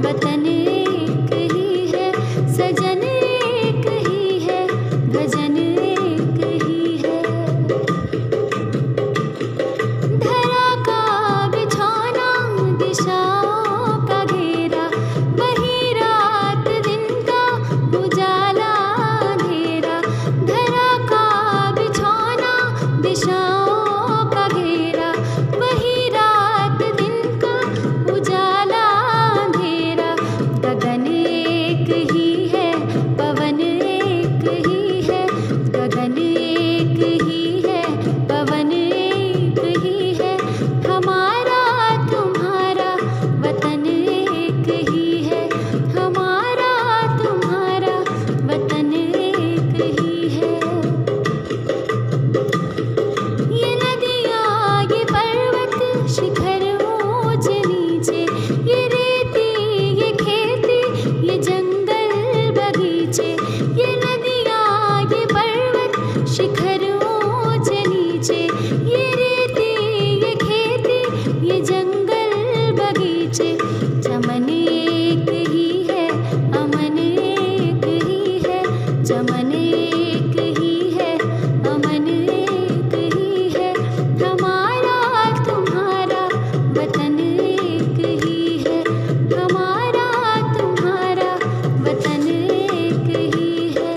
वतन एक ही है, सजन एक ही है, भजन एक ही है। धरा का बिछौना, दिशाओं का घेरा, वही रात दिन का उजाला अंधेरा। धरा का बिछौना, दिशाओं का घेरा, वही रात दिन का उजाला अंधेरा। गगन एक ही है, पवन एक ही है, गगन एक ही है, पवन एक ही है। हमारा तुम्हारा वतन एक ही है, हमारा तुम्हारा वतन एक ही है। ये नदियाँ, ये पर्वत, शिखर ऊंच नीचे, ये रेती, ये खेती, ये जंगल बगीचे। ये नदियाँ, ये पर्वत, शिखर ऊंच नीचे, ये रेती, ये खेती, ये जंगल बगीचे। चमन एक ही है, अमन एक ही है, चमन एक ही है, अमन एक ही है। हमारा तुम्हारा वतन एक ही है, हमारा तुम्हारा वतन एक ही है।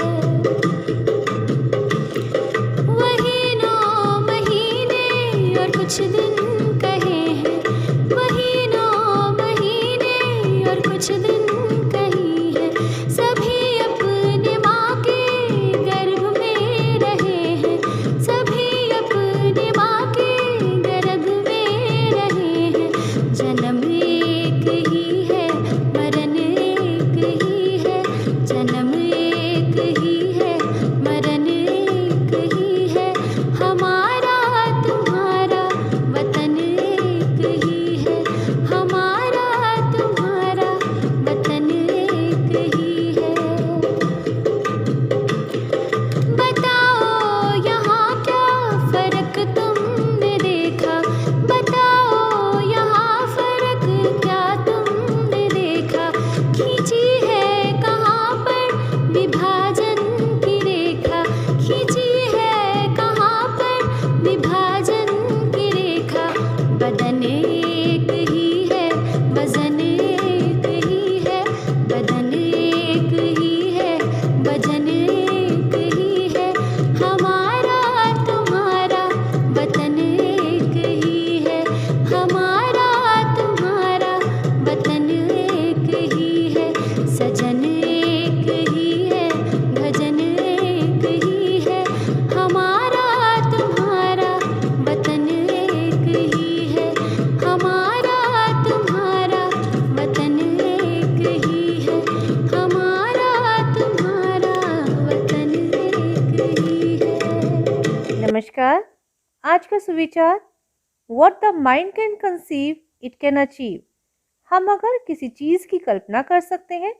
वही 9 महीने और कुछ दिन कहे हैं, वही 9 महीने और कुछ दिन कही है। सभी अपने माँ के गर्भ में रहे हैं, सभी अपने माँ के गर्भ में रहे हैं। जन्म एक ही है, मरण एक ही है, जन्म एक ही है, मरण एक ही है। हमारा तुम्हारा वतन एक ही है, हमारा तुम्हारा वतन एक ही है। बताओ यहाँ क्या फर्क तुमने देखा, बताओ यहाँ फर्क क्या तुमने देखा। खींची है कहाँ पर विभाजन की रेखा, खींची है कहाँ पर विभाजन की रेखा। बदन एक ही है, वजन एक ही है, बदन एक ही है, वजन एक ही है। हमारा तुम्हारा वतन एक ही है, हमारा तुम्हारा वतन एक ही है। सजन एक ही है, भजन एक ही है। हमारा तुम्हारा वतन एक ही है, हमारा तुम्हारा वतन एक ही है, हमारा तुम्हारा वतन एक ही है। नमस्कार। आज का सुविचार, what the mind can conceive it can achieve. हम अगर किसी चीज़ की कल्पना कर सकते हैं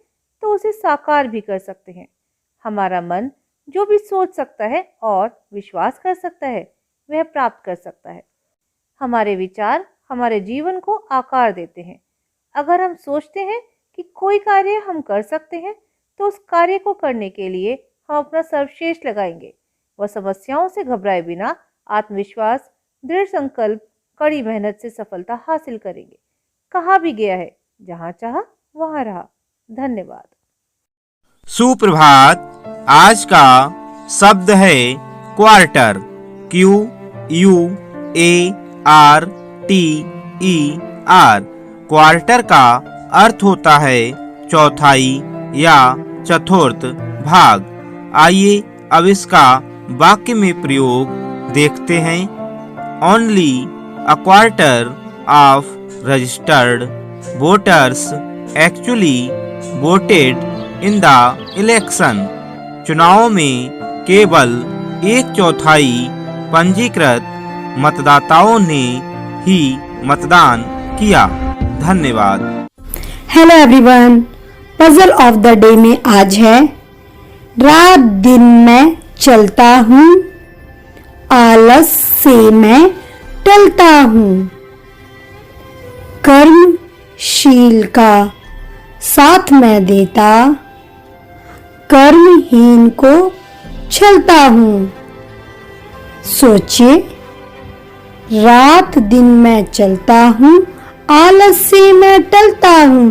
तो उसे साकार भी कर सकते हैं। हमारा मन जो भी सोच सकता है और विश्वास कर सकता है वह प्राप्त कर सकता है। हमारे विचार हमारे जीवन को आकार देते हैं। अगर हम सोचते हैं कि कोई कार्य हम कर सकते हैं तो उस कार्य को करने के लिए हम अपना सर्वश्रेष्ठ लगाएंगे। वह समस्याओं से घबराए बिना आत्मविश्वास, दृढ़ संकल्प, कड़ी मेहनत से सफलता हासिल करेंगे। कहा भी गया है, जहाँ चाहा वहाँ रहा। धन्यवाद। सुप्रभात। आज का शब्द है क्वार्टर। QUARTER। क्वार्टर का अर्थ होता है चौथाई या चतुर्थ भाग। आइए अब इसका वाक्य में प्रयोग देखते हैं। Only a quarter of registered voters actually voted in the election. चुनाव में केवल 1/4 पंजीकृत मतदाताओं ने ही मतदान किया। धन्यवाद। Hello everyone, puzzle of the day में आज है रात दिन मैं चलता हूँ, आलस से मैं टलता हूँ। कर्मशील का साथ में देता, कर्महीन को छलता हूँ। सोचिए, रात दिन मैं चलता हूँ, आलस से मैं टलता हूँ,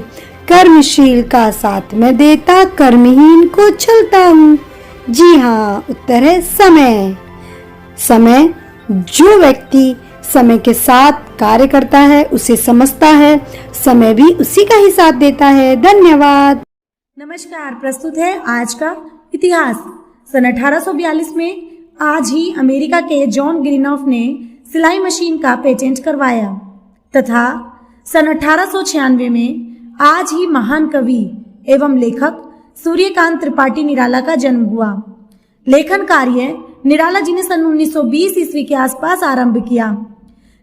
कर्मशील का साथ में देता, कर्महीन को छलता हूँ। जी हाँ, उत्तर है समय। समय, जो व्यक्ति समय के साथ कार्य करता है उसे समझता है, समय भी उसी का ही साथ देता है। धन्यवाद। नमस्कार, प्रस्तुत है आज का इतिहास। सन 1842 में आज ही अमेरिका के जॉन ग्रीनऑफ ने सिलाई मशीन का पेटेंट करवाया तथा सन 1896 में आज ही महान कवि एवं लेखक सूर्यकांत त्रिपाठी निराला का जन्म हुआ। लेखन कार्य निराला जी ने सन 1920 ईस्वी के आसपास आरंभ किया।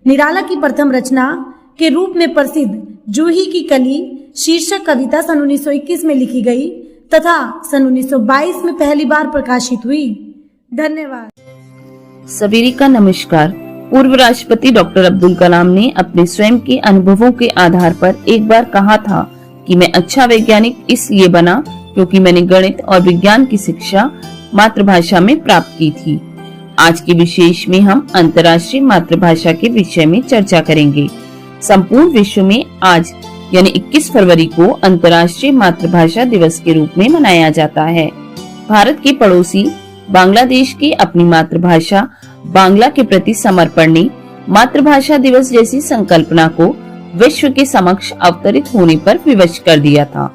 निराला की प्रथम रचना के रूप में प्रसिद्ध जूही की कली शीर्षक कविता सन 1921 में लिखी गई तथा सन 1922 में पहली बार प्रकाशित हुई। धन्यवाद। सवेरे का नमस्कार। पूर्व राष्ट्रपति डॉक्टर अब्दुल कलाम ने अपने स्वयं के अनुभवों के आधार पर एक बार कहा था कि मैं अच्छा वैज्ञानिक इसलिए बना क्योंकि मैंने गणित और विज्ञान की शिक्षा मातृभाषा में प्राप्त की थी। आज के विशेष में हम अंतर्राष्ट्रीय मातृभाषा के विषय में चर्चा करेंगे। संपूर्ण विश्व में आज यानी 21 फरवरी को अंतर्राष्ट्रीय मातृभाषा दिवस के रूप में मनाया जाता है। भारत के पड़ोसी बांग्लादेश की अपनी मातृभाषा बांग्ला के प्रति समर्पण ने मातृभाषा दिवस जैसी संकल्पना को विश्व के समक्ष अवतरित होने पर विवश कर दिया था।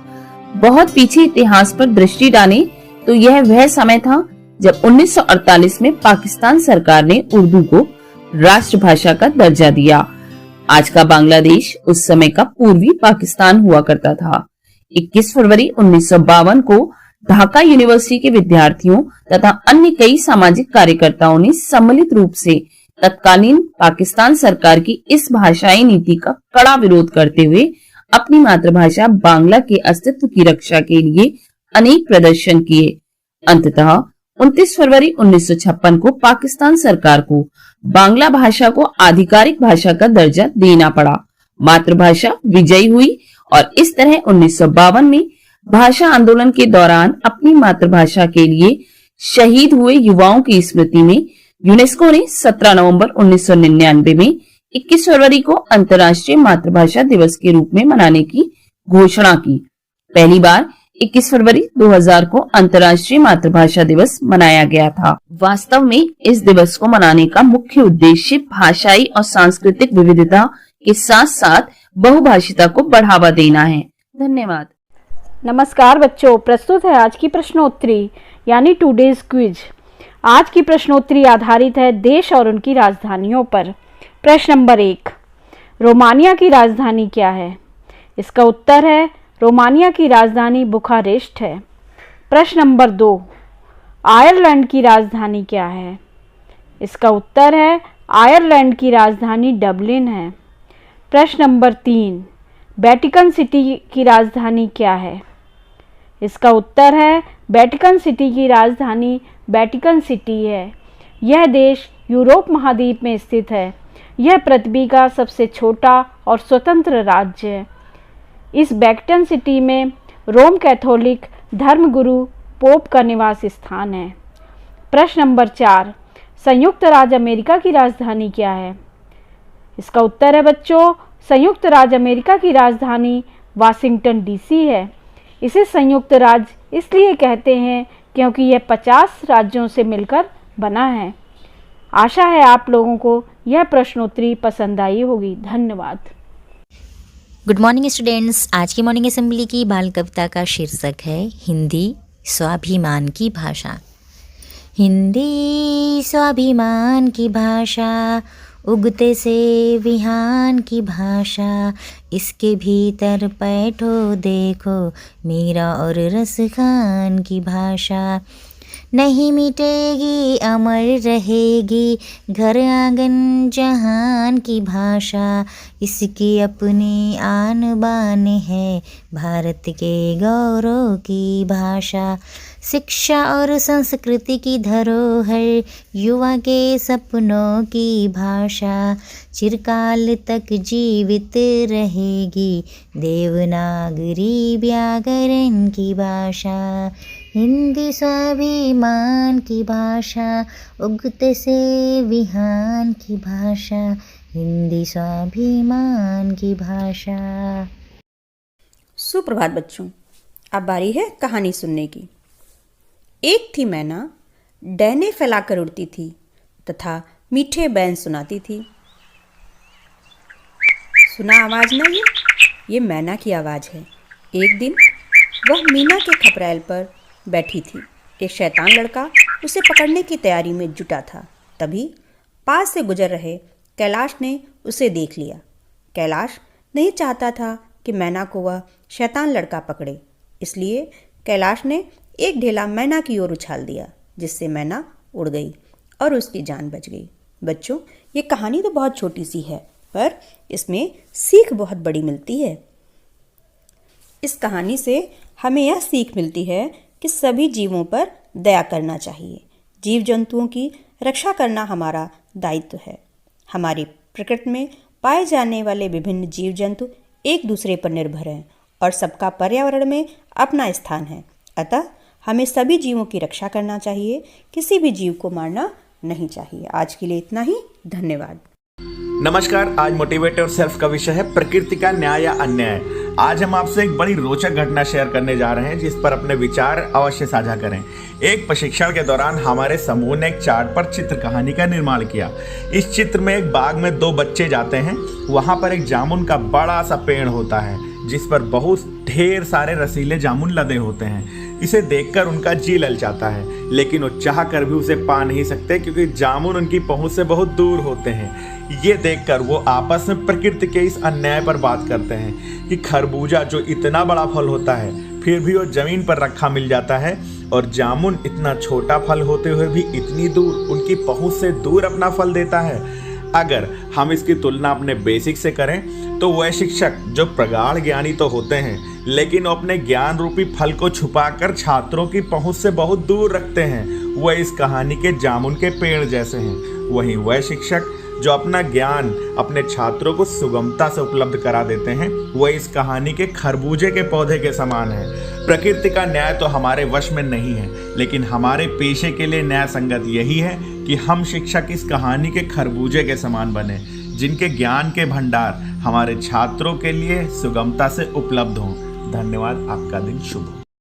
बहुत पीछे इतिहास पर दृष्टि डालें तो यह वह समय था जब 1948 में पाकिस्तान सरकार ने उर्दू को राष्ट्रभाषा का दर्जा दिया। आज का बांग्लादेश उस समय का पूर्वी पाकिस्तान हुआ करता था। 21 फरवरी 1952 को ढाका यूनिवर्सिटी के विद्यार्थियों तथा अन्य कई सामाजिक कार्यकर्ताओं ने सम्मिलित रूप से तत्कालीन पाकिस्तान सरकार की इस भाषाई नीति का कड़ा विरोध करते हुए अपनी मातृभाषा बांग्ला के अस्तित्व की रक्षा के लिए अनेक प्रदर्शन किए। अंततः 29 फरवरी 1956 को पाकिस्तान सरकार को बांग्ला भाषा को आधिकारिक भाषा का दर्जा देना पड़ा। मातृभाषा विजयी हुई और इस तरह 1952 में भाषा आंदोलन के दौरान अपनी मातृभाषा के लिए शहीद हुए युवाओं की स्मृति में यूनेस्को ने 17 नवंबर 1999 में 21 फरवरी को अंतर्राष्ट्रीय मातृभाषा दिवस के रूप में मनाने की घोषणा की। पहली बार 21 फरवरी 2000 को अंतर्राष्ट्रीय मातृभाषा दिवस मनाया गया था। वास्तव में इस दिवस को मनाने का मुख्य उद्देश्य भाषाई और सांस्कृतिक विविधता के साथ साथ बहुभाषिता को बढ़ावा देना है। धन्यवाद। नमस्कार बच्चों, प्रस्तुत है आज की प्रश्नोत्तरी यानी टुडेज क्विज। आज की प्रश्नोत्तरी आधारित है देश और उनकी राजधानियों पर। प्रश्न नंबर 1, रोमानिया की राजधानी क्या है? इसका उत्तर है रोमानिया की राजधानी बुखारेस्ट है। प्रश्न नंबर 2, आयरलैंड की राजधानी क्या है? इसका उत्तर है आयरलैंड की राजधानी डबलिन है। प्रश्न नंबर 3, वेटिकन सिटी की राजधानी क्या है? इसका उत्तर है वेटिकन सिटी की राजधानी वेटिकन सिटी है। यह देश यूरोप महाद्वीप में स्थित है। यह पृथ्वी का सबसे छोटा और स्वतंत्र राज्य है। इस वेटिकन सिटी में रोम कैथोलिक धर्मगुरु पोप का निवास स्थान है। प्रश्न नंबर 4, संयुक्त राज्य अमेरिका की राजधानी क्या है? इसका उत्तर है बच्चों, संयुक्त राज्य अमेरिका की राजधानी वाशिंगटन डीसी है। इसे संयुक्त राज्य इसलिए कहते हैं क्योंकि यह 50 राज्यों से मिलकर बना है। आशा है आप लोगों को यह प्रश्नोत्तरी पसंद आई होगी। धन्यवाद। Good morning students. आज की मॉर्निंग असेंबली की बाल कविता का शीर्षक है हिंदी स्वाभिमान की भाषा। हिंदी स्वाभिमान की भाषा, उगते से विहान की भाषा, इसके भीतर बैठो देखो मीरा और रस खान की भाषा। नहीं मिटेगी अमर रहेगी घर आंगन जहान की भाषा, इसकी अपनी आन बान है भारत के गौरव की भाषा। शिक्षा और संस्कृति की धरोहर, युवा के सपनों की भाषा, चिरकाल तक जीवित रहेगी देवनागरी व्याकरण की भाषा। हिंदी स्वाभिमान की भाषा, उगते से विहान की भाषा, हिंदी स्वाभिमान की भाषा। सुप्रभात बच्चों, अब बारी है कहानी सुनने की। एक थी मैना, डैने फैलाकर उड़ती थी तथा मीठे बैन सुनाती थी। सुना आवाज़ ना, ये मैना की आवाज़ है। एक दिन वह मीना के खपरेल पर बैठी थी। एक शैतान लड़का उसे पकड़ने की तैयारी में जुटा था। तभी पास से गुजर रहे कैलाश ने उसे देख लिया। कैलाश नहीं चाहता था कि मैना को वह शैतान लड़का पकड़े, इसलिए कैलाश ने एक ढेला मैना की ओर उछाल दिया, जिससे मैना उड़ गई और उसकी जान बच गई। बच्चों, ये कहानी तो बहुत छोटी सी है, पर इसमें सीख बहुत बड़ी मिलती है। इस कहानी से हमें यह सीख मिलती है कि सभी जीवों पर दया करना चाहिए। जीव जंतुओं की रक्षा करना हमारा दायित्व है। हमारी प्रकृति में पाए जाने वाले विभिन्न जीव जंतु एक दूसरे पर निर्भर हैं और सबका पर्यावरण में अपना स्थान है। अतः हमें सभी जीवों की रक्षा करना चाहिए, किसी भी जीव को मारना नहीं चाहिए। आज के लिए इतना ही, धन्यवाद। नमस्कार। आज मोटिवेट और सेल्फ का विषय है प्रकृति का न्याय या अन्याय। आज हम आपसे एक बड़ी रोचक घटना शेयर करने जा रहे हैं, जिस पर अपने विचार अवश्य साझा करें। एक प्रशिक्षण के दौरान हमारे समूह ने एक चार्ट पर चित्र कहानी का निर्माण किया। इस चित्र में एक बाग में दो बच्चे जाते हैं। वहां पर एक जामुन का बड़ा सा पेड़ होता है, जिस पर बहुत ढेर सारे रसीले जामुन लदे होते हैं। इसे देखकर उनका जी ललचाता है, लेकिन वो चाह कर भी उसे पा नहीं सकते, क्योंकि जामुन उनकी पहुंच से बहुत दूर होते हैं। ये देखकर वो आपस में प्रकृति के इस अन्याय पर बात करते हैं कि खरबूजा जो इतना बड़ा फल होता है, फिर भी वो जमीन पर रखा मिल जाता है, और जामुन इतना छोटा फल होते हुए भी इतनी दूर, उनकी पहुंच से दूर अपना फल देता है। अगर हम इसकी तुलना अपने बेसिक से करें तो वह शिक्षक जो प्रगाढ़ ज्ञानी तो होते हैं, लेकिन अपने ज्ञान रूपी फल को छुपाकर छात्रों की पहुंच से बहुत दूर रखते हैं, वह इस कहानी के जामुन के पेड़ जैसे हैं। वहीं वह शिक्षक जो अपना ज्ञान अपने छात्रों को सुगमता से उपलब्ध करा देते हैं, वह इस कहानी के खरबूजे के पौधे के समान है। प्रकृति का न्याय तो हमारे वश में नहीं है, लेकिन हमारे पेशे के लिए न्याय संगत यही है कि हम शिक्षक इस कहानी के खरबूजे के समान बने, जिनके ज्ञान के भंडार हमारे छात्रों के लिए सुगमता से उपलब्ध हों। धन्यवाद। आपका दिन शुभ हो।